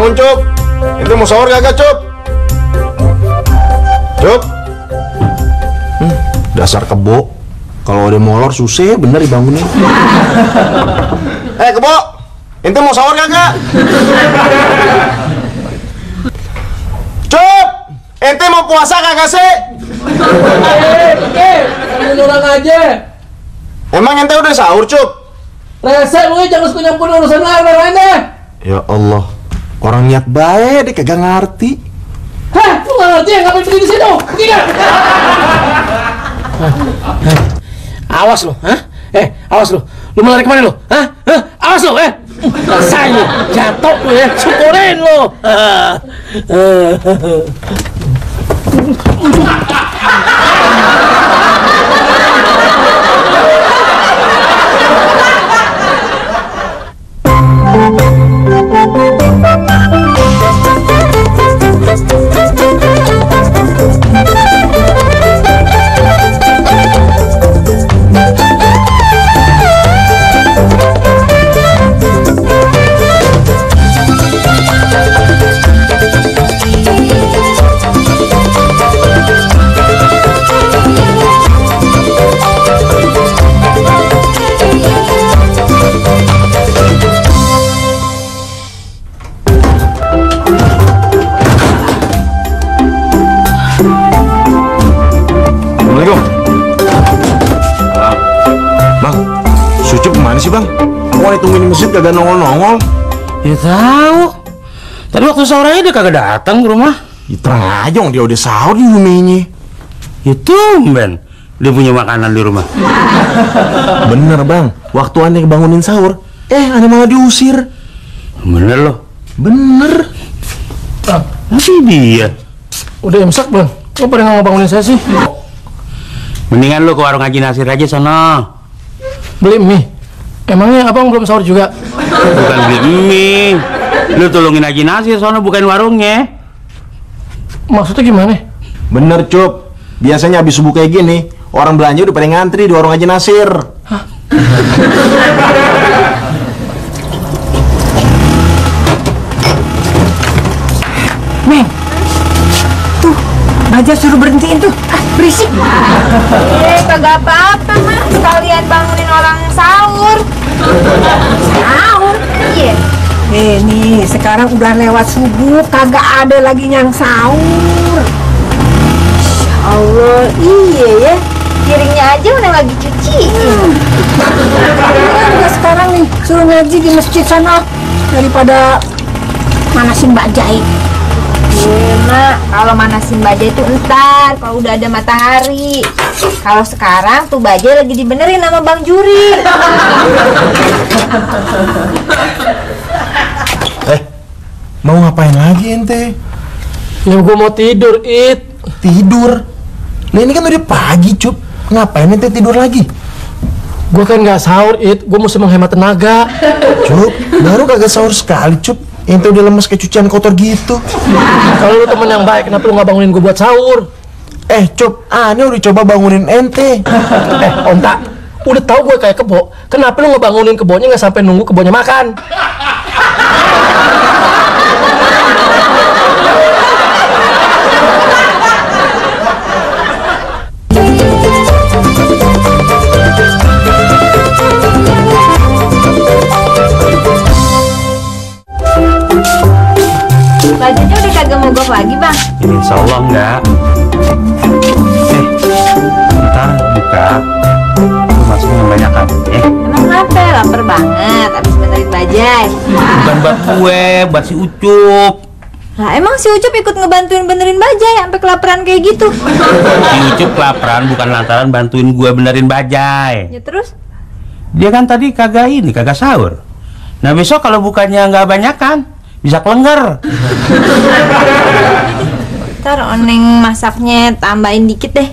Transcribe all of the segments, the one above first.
Bangun Cup. Ente mau sahur kagak Cup? Cup. Dasar kebo. Kalau ada molor susah bener dibangunin. Kebo. Ente mau sahur kagak? Cup. Ente mau puasa kagak sih? Kamu orang aja. Emang ente udah sahur Cup? Rese lu jangan suka nyampur urusan lain deh. Ya Allah. Orang niat baik deh kagak ngerti. Hah, lu nggak ngerti ya ngapain berdiri di situ? Pergi nggak? Awas lu, hah? Awas lu. Lu mau lari kemana lu? Hah? Awas lu, rasain lu, jatuh lu ya, syukurin lu. Bang, mau ditungguin di masjid kagak nongol-nongol? Ya tahu. Tadi waktu sahur aja dia kagak datang ke rumah. Ya terang aja dia udah sahur di rumahnya. Ya tumben dia punya makanan di rumah. Bener bang, waktu aneh bangunin sahur, aneh malah diusir. Bener loh. Bener. Tapi dia udah imsak bang. Lo pada nggak bangunin saya sih? Mendingan lo ke warung Haji Nasir aja sana. Beli mie. Emangnya abang belum sahur juga? Bukan beli mie. Lu tolongin Haji Nasir soalnya bukan warungnya. Maksudnya gimana? Bener Cup. Biasanya habis subuh kayak gini, orang belanja udah pada ngantri di warung Haji Nasir. Hah? Neng, tuh Baja suruh berhentiin tuh. Berisik. Kagak apa-apa mah. Sekalian bangunin orang sahur. Sahur? Iya. Nih, sekarang udah lewat subuh, kagak ada lagi yang sahur. Masya Allah, iya ya. Piringnya aja udah lagi cuciin. Udah sekarang nih, suruh ngaji di masjid sana daripada manasin bajai. Mak, kalau manasin bajai itu entar, kalau udah ada matahari. Kalau sekarang tuh bajai lagi dibenerin sama Bang Juri. Mau ngapain lagi ente? Ya gua mau tidur, It. Tidur? Nah ini kan udah pagi Cup. Ngapain ente tidur lagi? Gua kan nggak sahur, It. Gua mesti menghemat tenaga. Cup, baru kagak sahur sekali Cup. Ente udah lemes kayak cucian kotor gitu. Kalau lu temen yang baik, kenapa lu nggak bangunin gua buat sahur? Cup, aneh udah coba bangunin ente. Onta, udah tahu gue kayak kebo. Kenapa lu ngebangunin kebonya nggak sampai nunggu kebonya makan? Bajunya udah kagak mogok lagi Bang. Insya Allah enggak. Ntar buka. Lu masuknya banyak kan? Emang kenapa? Lapar banget abis benerin bajai. Bukan buat gue, buat si Ucup. Lah emang si Ucup ikut ngebantuin benerin bajai sampai kelaparan kayak gitu? Si Ucup kelaparan bukan lantaran bantuin gue benerin bajai. Ya terus? Dia kan tadi kagak sahur. Nah besok kalau bukannya nggak banyak kan, bisa kelengger. Ntar Oneng masaknya tambahin dikit deh.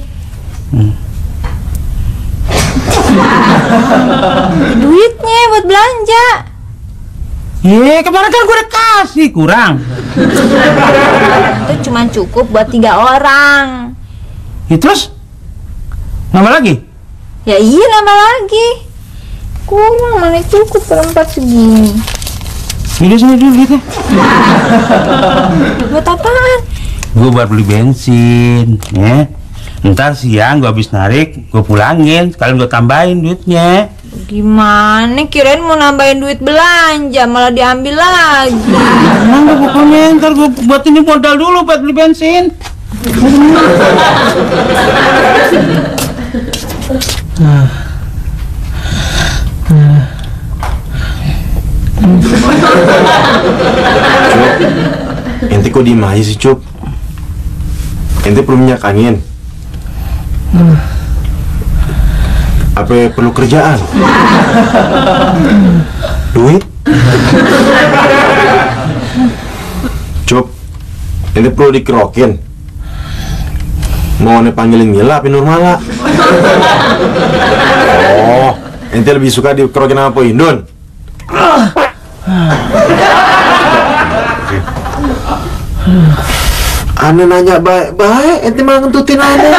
Duitnya buat belanja. Kemarin kan gue udah kasih, kurang. Itu cuma cukup buat 3 orang. Terus? Nambah lagi? Ya iya nambah lagi. Kurang, mana cukup berempat segini. Ini sini dulu duitnya. Buat apaan? Gue buat beli bensin, ya. Ntar siang gue habis narik, gue pulangin, sekalian gue tambahin duitnya. Gimana? Kirain mau nambahin duit belanja, malah diambil lagi. Emang gue pokoknya ntar gue buat ini modal dulu buat beli bensin. Ente kok diem aja sih, Cup? Ente perlu minyak angin? Apa perlu kerjaan? Duit? Cup, ente perlu dikerokin? Mau ane panggilin Mila apa Nurmala? Oh, ente lebih suka dikerokin sama Po Indun? Ane nanya baik-baik, ente malah ngentutin ane.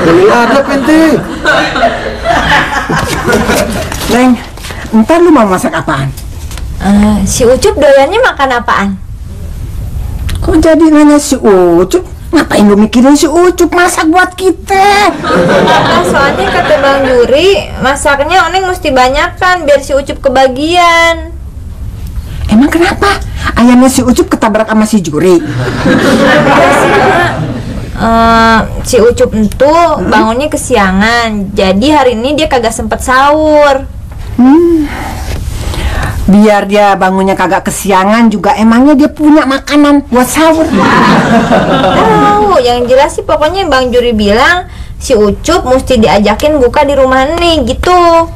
Boleh ada ente. Neng, ntar lu mau masak apaan? Si Ucup doyannya makan apaan? Kok jadi nanya si Ucup? Ngapain lu mikirin si Ucup masak buat kita? Nah, soalnya kata Bang Juri, masaknya Oneng mesti banyakan biar si Ucup kebagian. Emang kenapa? Ayamnya si Ucup ketabrak sama si Juri. Si Ucup itu bangunnya kesiangan, jadi hari ini dia kagak sempet sahur. Biar dia bangunnya kagak kesiangan juga, emangnya dia punya makanan buat sahur. Tahu, yang jelas sih pokoknya Bang Juri bilang si Ucup mesti diajakin buka di rumah nih gitu.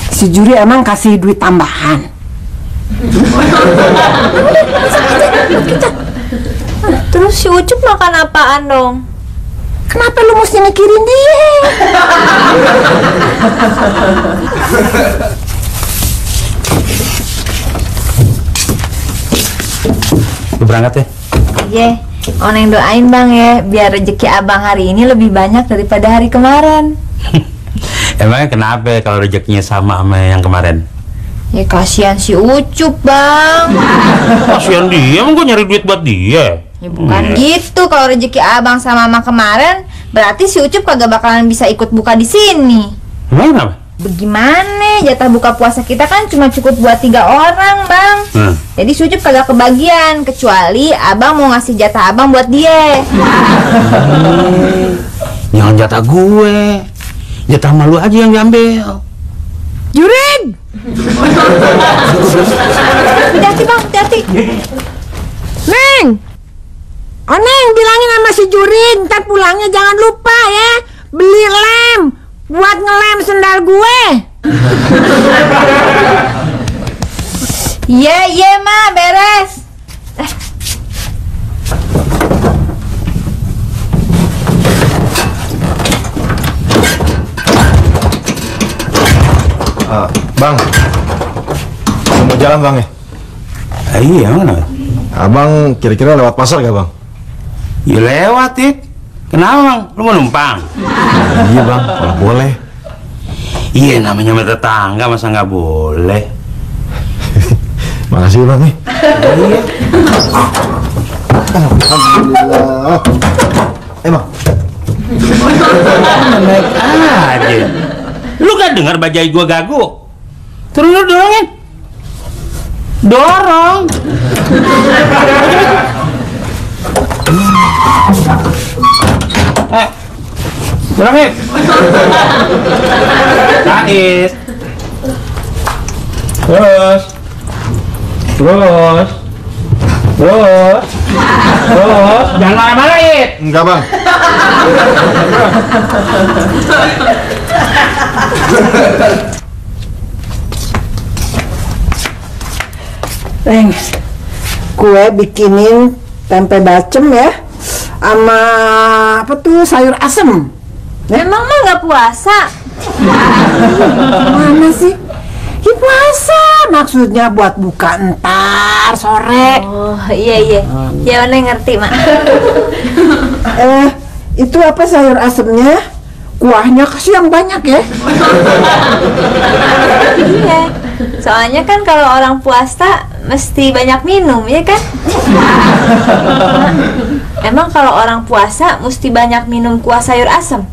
Si Juri emang kasih duit tambahan. Terus si Ucup makan apaan dong? Kenapa lu mesti mikirin dia? Lu berangkat ya? Iya, Oneng doain Bang ya, biar rezeki Abang hari ini lebih banyak daripada hari kemarin. Emangnya kenapa kalau rezekinya sama yang kemarin? Ya kasihan si Ucup Bang. Kasihan dia, emang gue nyari duit buat dia. Ya bukan gitu, kalau rezeki Abang sama kemarin, berarti si Ucup kagak bakalan bisa ikut buka di sini. Emang kenapa? Bagaimana? Jatah buka puasa kita kan cuma cukup buat 3 orang Bang. Jadi si Ucup kagak kebagian, kecuali Abang mau ngasih jatah Abang buat dia. Jangan jatah gue, jatah malu aja yang diambil. Jurin! Hati-hati Bang, hati-hati. Neng! Oneng bilangin sama si Jurin, ntar pulangnya jangan lupa ya, beli lem buat ngelem sendal gue. Iya Ma, beres. Bang, mau jalan Bang ya? Iya, mana? Abang kira-kira lewat pasar gak Bang? Ya lewat, Tik. Kenapa Bang? Lu mau numpang? Iya Bang, kalau boleh. Iya, namanya sama tetangga, masa nggak boleh? Makasih Bang nih. Alhamdulillah. Bang. Naik aja. Lu gak dengar bajai gua gagu? Terus lu dorongin. Dorong. Dorongin. Tais. Terus. Terus. Terus. Terus. Jangan marah-marah, It. Enggak Bang. Neng, gue bikinin tempe bacem ya, sama apa tuh sayur asem. Emang mah nggak puasa? Mana sih? Ya puasa, maksudnya buat buka ntar sore. Oh iya. Ya Oneng ngerti Mak. Itu apa sayur asemnya? Kuahnya kasih yang banyak ya. Iya. Soalnya kan kalau orang puasa mesti banyak minum, ya kan? Emang kalau orang puasa mesti banyak minum kuah sayur asem?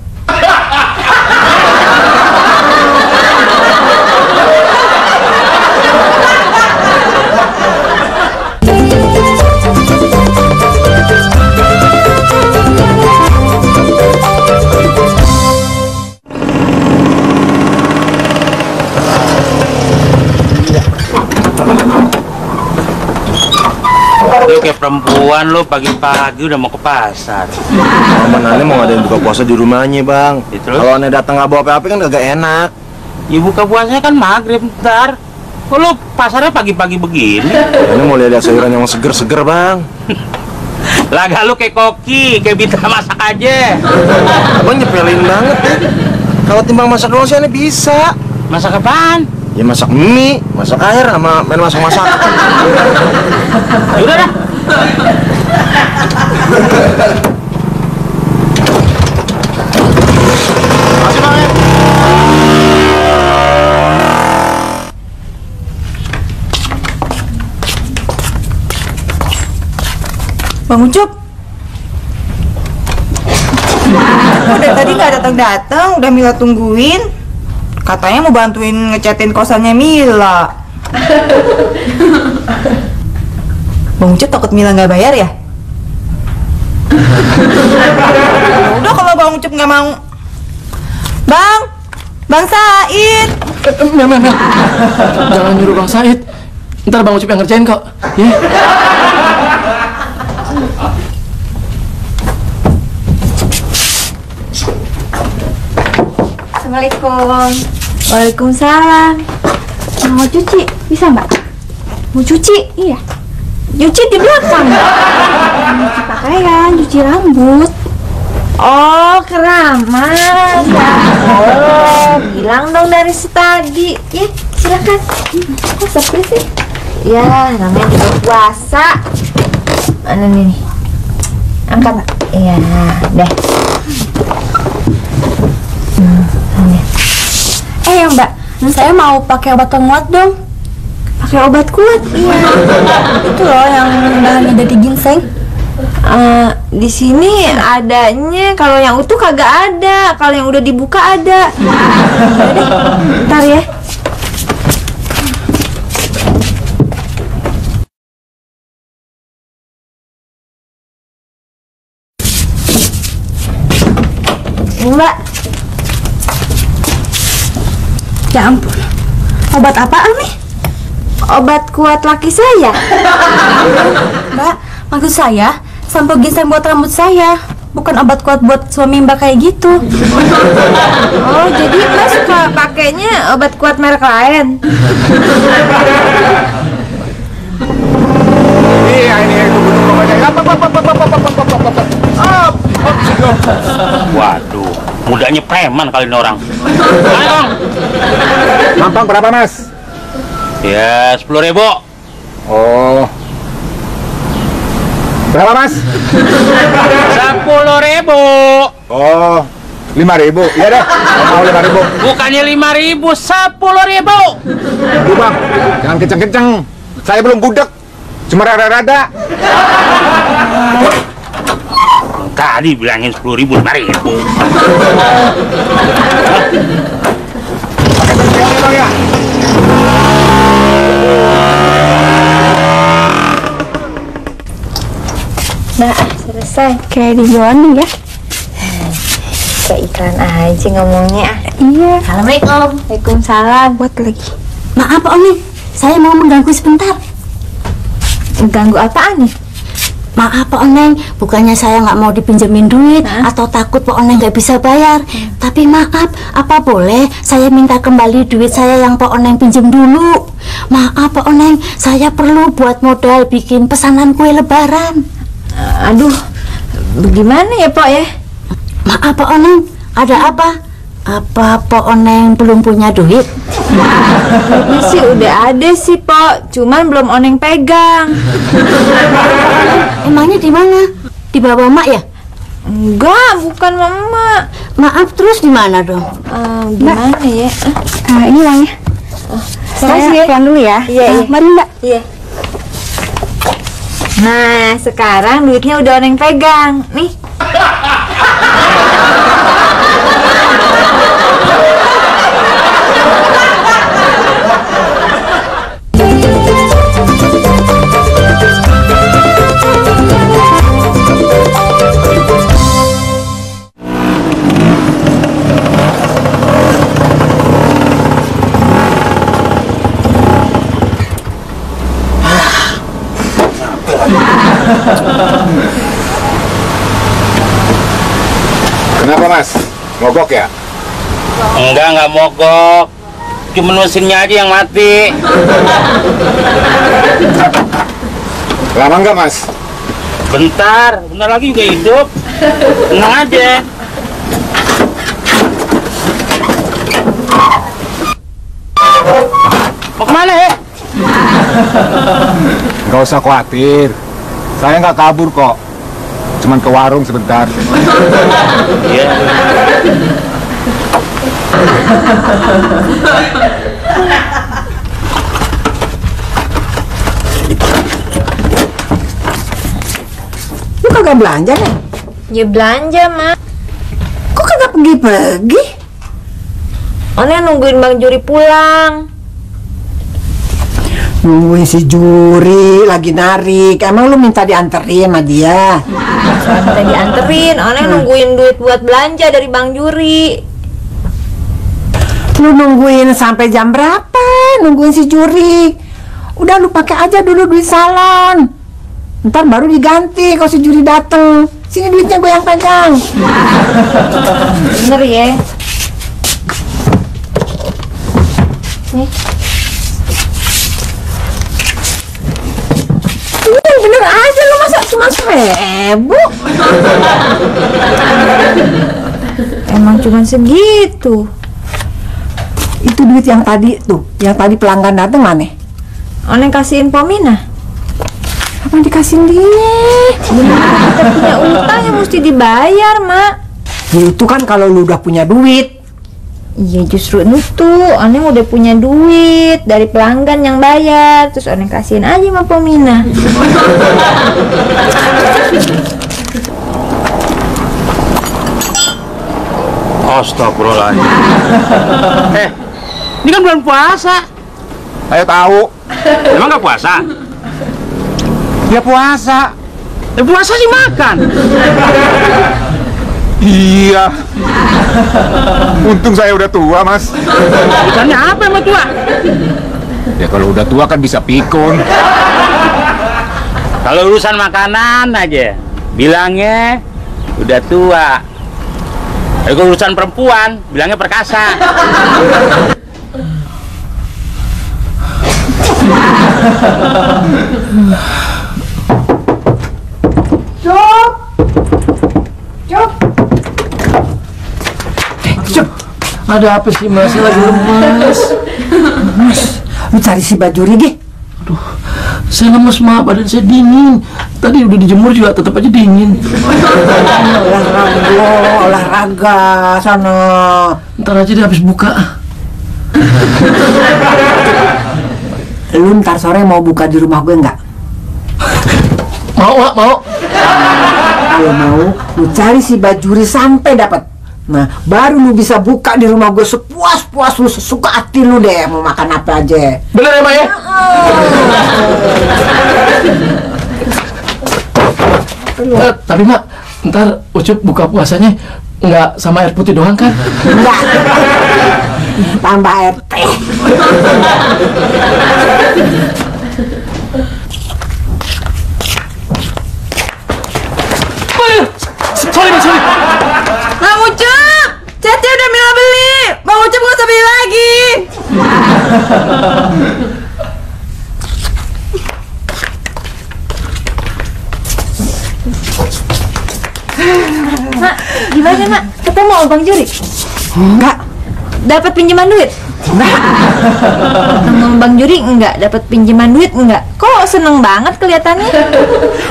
Lu kayak perempuan lu pagi-pagi udah mau ke pasar. Mama Nani mau ngadain buka puasa di rumahnya, Bang. Kalau aneh datang nggak bawa apa-apa kan kagak enak. Ya buka puasanya kan maghrib ntar. Kok lu pasarnya pagi-pagi begini? Ini mau lihat sayuran yang seger-seger, Bang. Laga lu kayak koki, kayak Bita masak aja. Abang nyepelin banget ya. Kalau timbang masak doang sih aneh bisa. Masak apaan? Ya masak mie, masak air, sama main masak-masak. Ya udah dah. Makasih, Bang ya. Bang Ucup, kok dari tadi nggak datang-datang, udah Mila tungguin. Katanya mau bantuin ngecatin kosannya Mila. Bang Ucup takut Mila nggak bayar ya? Udah kalau Bang Ucup nggak mau. Bang Said. Jangan nyuruh Bang Said. Ntar Bang Ucup yang ngerjain kok. Ya. Assalamualaikum. Waalaikumsalam. Mau cuci? Bisa mbak? Mau cuci? Iya. Cuci di belakang. Cuci pakaian, cuci rambut. Oh, keramas. Oh, bilang dong dari tadi. Ya, silakan. Kok sepi sih? Ya, namanya juga puasa. Mana nih? Angkat. Iya, deh. Ya mbak, saya mau pakai obat penguat dong. Pakai obat kuat? Iya. Itu loh yang bahannya dari ginseng. Di sini adanya, kalau yang utuh kagak ada, kalau yang udah dibuka ada. Yaudah, ntar ya. Mbak. Ya ampun, obat apaan nih? Obat kuat laki saya. Mbak, maksud saya sampo ginseng buat rambut saya, bukan obat kuat buat suami Mbak kayak gitu. Oh, jadi Mbak suka pakainya obat kuat merek lain? Iya ini itu Waduh, mudanya preman kali ini orang. Ayo Bang. Mampang berapa, Mas? Ya 10.000. Oh. Berapa, Mas? 10.000. Oh, 5.000. Iya deh, mau 5.000. Bukannya 5.000, 10.000. Aduh, Bang, jangan kenceng-kenceng. Saya belum budek, cuma rada-rada. Tadi bilangin 10.000, 5.000. Pakai tujuannya, Bang ya. Nah, selesai. Kayak di Bonding ya? Kayak iklan aja ngomongnya. Iya. Assalamualaikum. Waalaikumsalam. Buat lagi. Maaf Pak Oneng, saya mau mengganggu sebentar. Ganggu apaan nih? Maaf Pak Oneng, bukannya saya nggak mau dipinjemin duit atau takut Pak Oneng nggak bisa bayar. Tapi maaf, apa boleh saya minta kembali duit saya yang Pak Oneng pinjem dulu? Maaf Pak Oneng, saya perlu buat modal bikin pesanan kue lebaran. Aduh, bagaimana ya Pok ya? Maaf Pak Oneng, ada apa? Apa Pak Oneng belum punya duit? Duitnya sih udah ada sih Pok, cuman belum Oneng pegang. Emangnya di mana? Di bawah Mak ya? Enggak, bukan Mama. Maaf, terus di mana dong? Gimana ya? Ini uangnya. Saya Pulang dulu ya. Iya, iya. Mari Mbak. Iya. Nah, sekarang duitnya udah Oneng pegang. Nih. Kenapa mas? Mogok ya? Enggak mogok. Cuma mesinnya aja yang mati. Lama nggak mas? Bentar lagi juga hidup. Tenang aja. Mau kemana ya? Nggak usah khawatir. Saya nggak kabur kok. Cuman ke warung sebentar. Iya. Lu kagak belanja nih? Ya belanja, Mak. Kok kagak pergi-pergi? Oneng nungguin Bang Juri pulang. Nungguin si Juri lagi narik. Emang lu minta dianterin sama dia? Minta dianterin, Oneng nungguin duit buat belanja dari Bang Juri. Lu nungguin sampai jam berapa? Nungguin si Juri. Udah lu pakai aja dulu duit salon. Ntar baru diganti kalau si Juri dateng. Sini duitnya gue yang pegang. Bener ya? Nih. Bener aja lu, masa cuma 1.000? Emang cuma segitu. Itu duit yang tadi tuh, yang tadi pelanggan dateng mana? Oneng kasihin Pomina. Apa dikasihin dia? Kita punya utang yang mesti dibayar, Mak. Ya itu kan kalau lu udah punya duit. Iya justru itu, Oneng udah punya duit dari pelanggan yang bayar. Terus Oneng kasihin aja sama Pomina. Astagfirullahaladzim. Ini kan bulan puasa. Saya tahu. Emang nggak puasa? Dia puasa. Ya puasa sih makan. Iya. Untung saya udah tua mas. Bukannya apa sama tua? Ya kalau udah tua kan bisa pikun. Kalau urusan makanan aja, bilangnya udah tua. Kalau urusan perempuan, bilangnya perkasa. Cuk, Ada apa sih mas? Lagi lemas. Mas, lu cari si Bajuri deh. Aduh, saya lemas mak, badan saya dingin. Tadi udah dijemur juga tetap aja dingin. Olahraga sana. Ntar aja deh habis buka. Lu ntar sore mau buka di rumah gue nggak? Mau mak, mau. Kalau mau, lu cari si Bajuri sampai dapat. Nah, baru lu bisa buka di rumah gue sepuas-puas lu, sesuka hati lu deh mau makan apa aja. Bener ya mak ya? Tapi mak, ntar Ucup buka puasanya nggak sama air putih doang kan? Enggak. Tambah air teh. Sorry mak, sorry. Bang Ucup, Cece udah Mila beli. Bang Ucup gak usah beli lagi. Mak, gimana Mak? Ketemu sama Bang Juri? Enggak. Dapat pinjaman duit? Enggak. Sama Bang Juri enggak dapat pinjaman duit enggak? Kok seneng banget kelihatannya?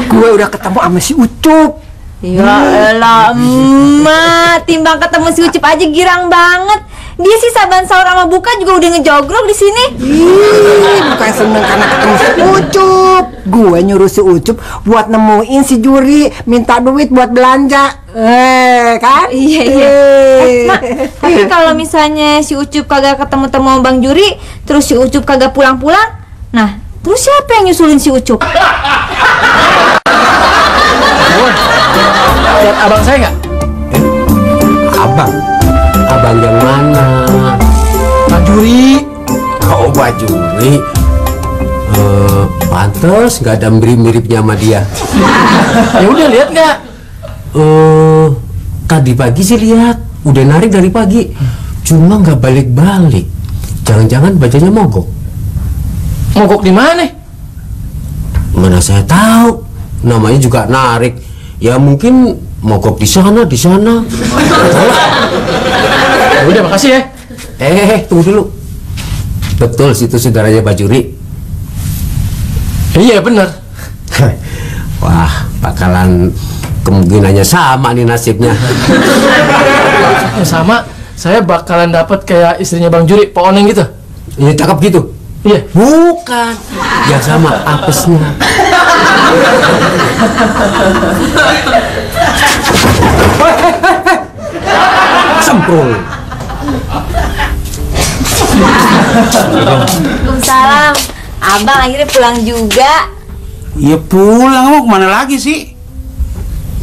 Gue udah ketemu sama si Ucup. Ya elah emak, timbang ketemu si Ucup aja girang banget. Dia sih saban sahur sama buka juga udah ngejogrok di sini. Ih, bukan seneng karena ketemu si Ucup. Gue nyuruh si Ucup buat nemuin si Juri, minta duit buat belanja. Kan? Iya. Mak, tapi kalau misalnya si Ucup kagak ketemu-temu sama Bang Juri, terus si Ucup kagak pulang-pulang, nah terus siapa yang nyusulin si Ucup? Lihat abang saya nggak? Abang? Abang yang mana? Bang Juri. Oh, Pak Juri. Pantes nggak ada mirip-miripnya sama dia. Ya udah, lihat nggak? Tadi pagi sih lihat, udah narik dari pagi, cuma nggak balik-balik. Jangan-jangan bajanya mogok. Mogok di mana? Mana saya tahu, namanya juga narik. Ya mungkin mogok di sana, di sana. Ya udah, makasih ya. Tunggu dulu. Betul situ saudaranya Pak Juri. Iya bener. Wah, bakalan kemungkinannya sama nih nasibnya. Ya sama, saya bakalan dapat kayak istrinya Bang Juri, Pak Oneng gitu. Ini cakep gitu? Iya. Bukan. Ya sama apesnya. Semprul. Waalaikumsalam. Abang akhirnya pulang juga. Ya pulang, mau kemana lagi sih?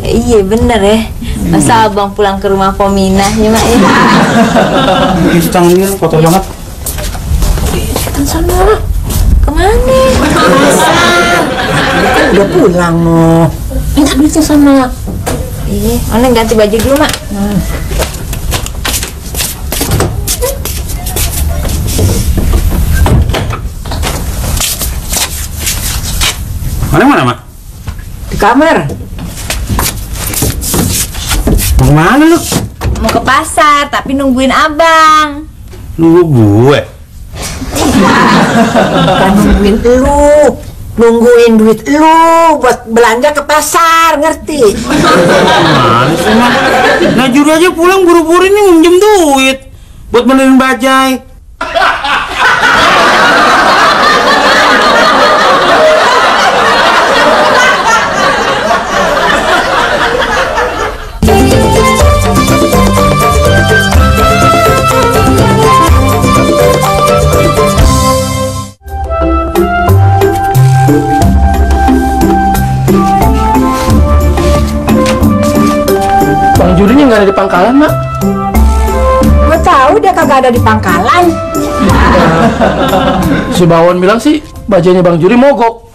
Iya bener ya. Masa abang pulang ke rumah Pominah ya mak ya? Cuci tangannya kotor banget. Kan sana. Kemana? Pasar. Kan udah pulang loh. Minta duitnya sama. Iya, Oneng ganti baju dulu mak. Mana, Mak? Di kamar. Mau kemana lu? Mau ke pasar, tapi nungguin abang. Nunggu gue? Bukan nungguin lu, nungguin duit lu buat belanja ke pasar, ngerti? Mana sih, Mak? Nah, Juri aja pulang buru-buru ini minjem duit buat benerin bajai. Bang Jurinya nggak ada di pangkalan, Mak. Gue tahu dia kagak ada di pangkalan. Si Bawon bilang sih bajanya Bang Juri mogok.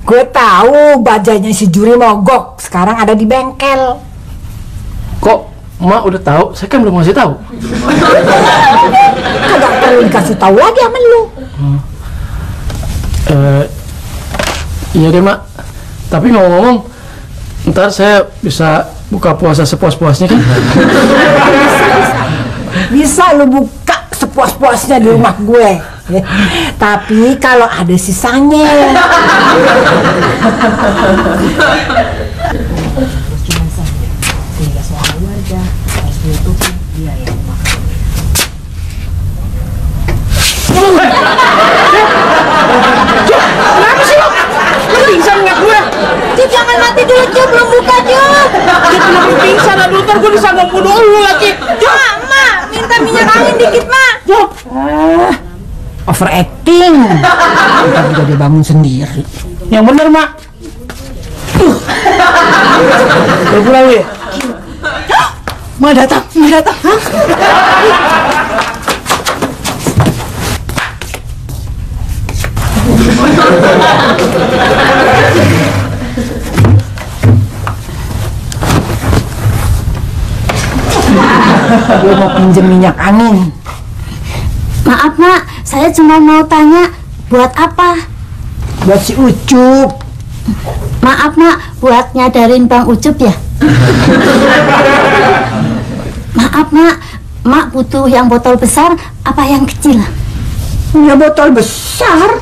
Gue tahu bajanya si Juri mogok, sekarang ada di bengkel. Kok Mak udah tahu? Saya kan belum ngasih tahu. Kagak perlu dikasih tahu lagi sama lu. Iya deh Mak. Tapi ngomong-ngomong, ntar saya bisa buka puasa sepuas-puasnya kan? Bisa lu buka sepuas-puasnya di rumah gue. Tapi kalau ada sisanya. Kenapa sih lo? Lo pingsan nggak gue? Cip, jangan mati dulu, Cip, belum buka, Cip. Dia kenapa pingsan? Aduh, ntar gue disangka bunuh lu lagi. Mak, minta minyak angin dikit, Mak. Overacting. Kita juga dia bangun sendiri. Yang bener, Mak. Udah pulang ya? Ma datang, Ma datang. Hah? Gue mau pinjem minyak angin. Maaf Mak, saya cuma mau tanya, buat apa? Buat si Ucup. Maaf Mak, buat nyadarin Bang Ucup ya? Maaf Mak, Mak butuh yang botol besar apa yang kecil? Punya botol besar.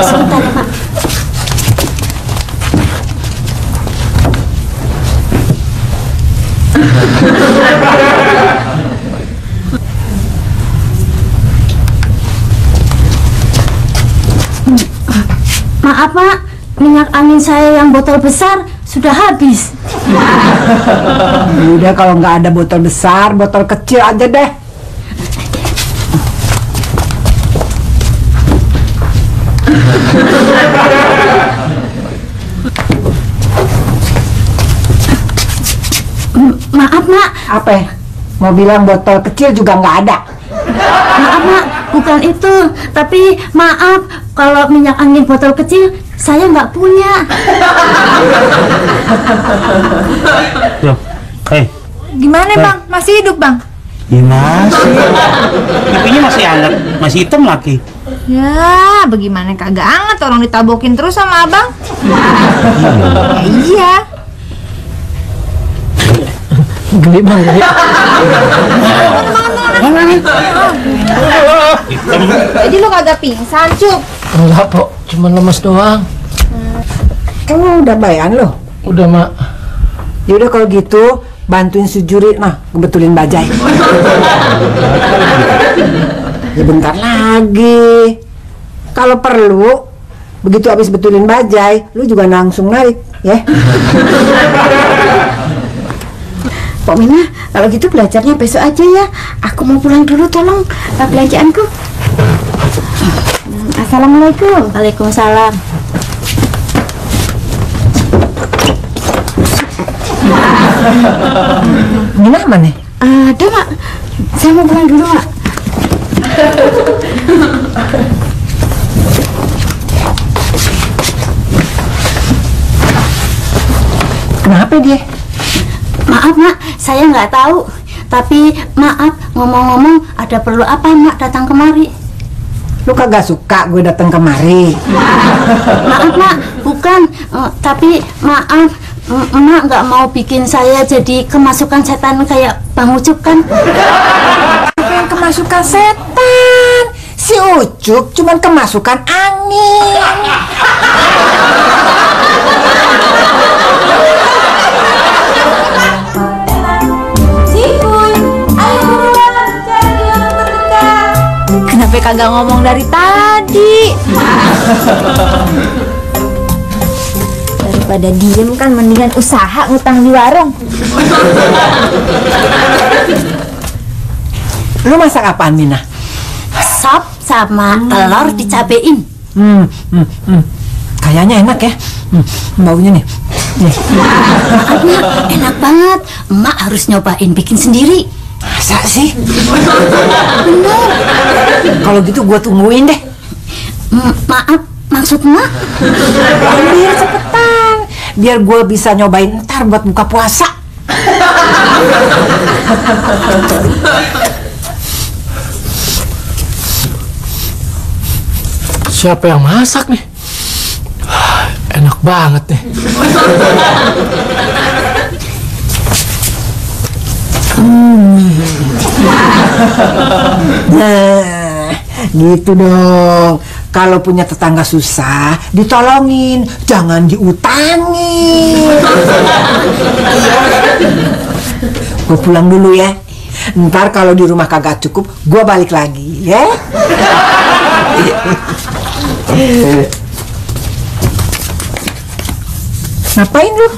Sebentar ya Mak. Maaf Mak, minyak angin saya yang botol besar sudah habis. Udah kalau nggak ada botol besar, botol kecil aja deh. Maaf Mak. Apa? Mau bilang botol kecil juga nggak ada. Maaf Mak, bukan itu. Tapi maaf, kalau minyak angin botol kecil saya nggak punya. Loh, Gimana bang? Masih hidup bang? ya masih. Pipinya masih hangat, masih hitam lagi. Ya, bagaimana kagak anget, orang ditabokin terus sama abang. Ya, iya. Gede bang, gede. Jadi lu kagak pingsan, Cup? Enggak Pok, cuma lemes doang. Kamu udah bayan loh? Udah Mak. Yaudah kalau gitu bantuin si Juri mah ngebetulin bajai. Ya bentar lagi. Kalau perlu begitu habis betulin bajai, lu juga langsung narik, ya. Pok Mina, kalau gitu belajarnya besok aja ya. Aku mau pulang dulu, tolong belanjaanku. Assalamualaikum. Waalaikumsalam. Mina mana? Ada Mak, saya mau pulang dulu Mak. Kenapa dia? Maaf Mak, saya nggak tahu. Tapi maaf, ngomong-ngomong, ada perlu apa Mak datang kemari? Lu kagak suka gue datang kemari? Maaf Mak, bukan. Tapi maaf, Mak nggak mau bikin saya jadi kemasukan setan kayak Bang Ucup kan? Bukan kemasukan setan. Si Ucup cuman kemasukan angin. Kenapa kagak ngomong dari tadi? Daripada diem kan mendingan usaha ngutang di warung. Lu masak apaan, Mina? Sop sama telur dicabein. Kayaknya enak ya. Baunya nih. Maaf Mak, enak banget. Emak harus nyobain bikin sendiri. Masa sih? Bener. Kalau gitu gua tungguin deh. Maaf, maksud Mak? Biar cepetan. Biar gua bisa nyobain ntar buat buka puasa. Siapa yang masak nih? Enak banget nih. Nah, gitu dong. Kalau punya tetangga susah, ditolongin, jangan diutangin. Gue pulang dulu ya. Ntar kalau di rumah kagak cukup, gue balik lagi ya. Ngapain lu?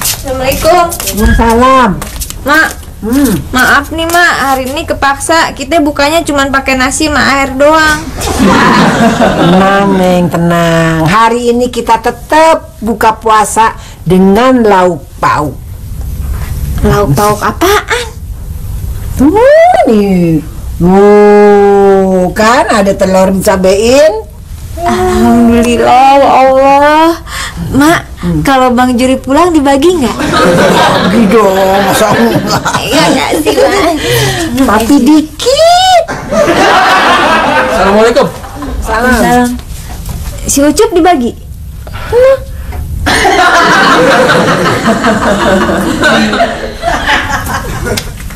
Assalamualaikum. Salam. Mak, maaf nih Mak, hari ini kepaksa kita bukanya cuma pakai nasi sama air doang. Tenang Neng, tenang. Hari ini kita tetap buka puasa dengan lauk pauk. Lauk pauk apaan? Nih, kan ada telur dicabein. Alhamdulillah, ya Allah. Mak, kalau Bang Juri pulang dibagi nggak? Bagi dong, masa enggak? Iya nggak sih, Mak? Tapi dikit. Assalamualaikum. Salam. Si Ucup dibagi?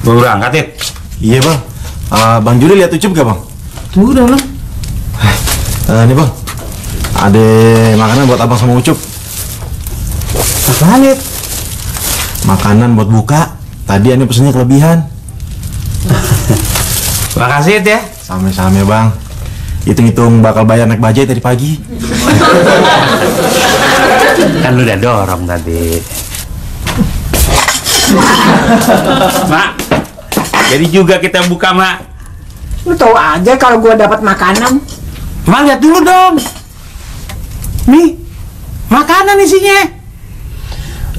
Baru berangkat ya? Iya bang. Bang Juri lihat Ucup gak bang? Udah lah. Nih bang, ada makanan buat abang sama Ucup. Apaan ya? Makanan buat buka. Tadi Ani pesennya kelebihan. Makasih ya. Same-same bang. Hitung-hitung bakal bayar naik bajai tadi pagi. Kan lu udah dorong tadi. Mak, jadi juga kita buka, Mak. Lu tahu aja kalau gua dapat makanan. Mak, lihat dulu dong. Nih, makanan isinya.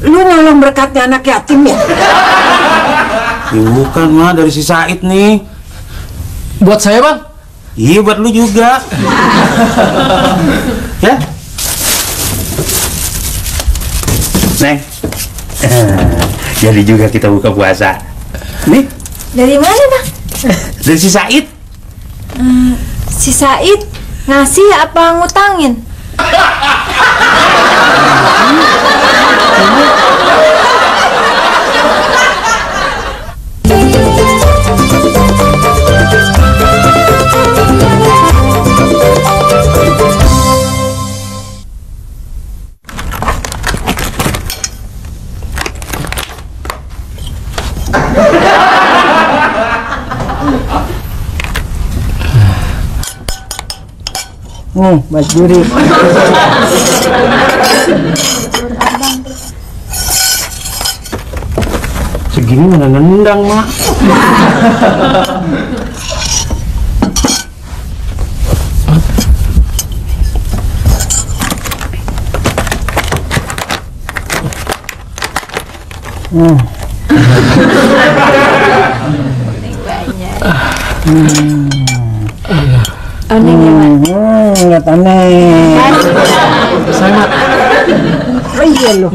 Lu nyolong berkatnya anak yatim ya? Bukan, Mak, dari si Said nih. Buat saya, Bang. Iya, buat lu juga. Ya. Neng. Jadi juga kita buka puasa. Nih, Dari mana, Bang? dari si Said. Si Said ngasih apa ngutangin? Nih, buat juri. Segini mana nendang, Mak. Oneng ya, Mak? Lihat aneh. Saya, Mak. Oh iya lu.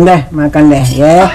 Deh, makan deh ya.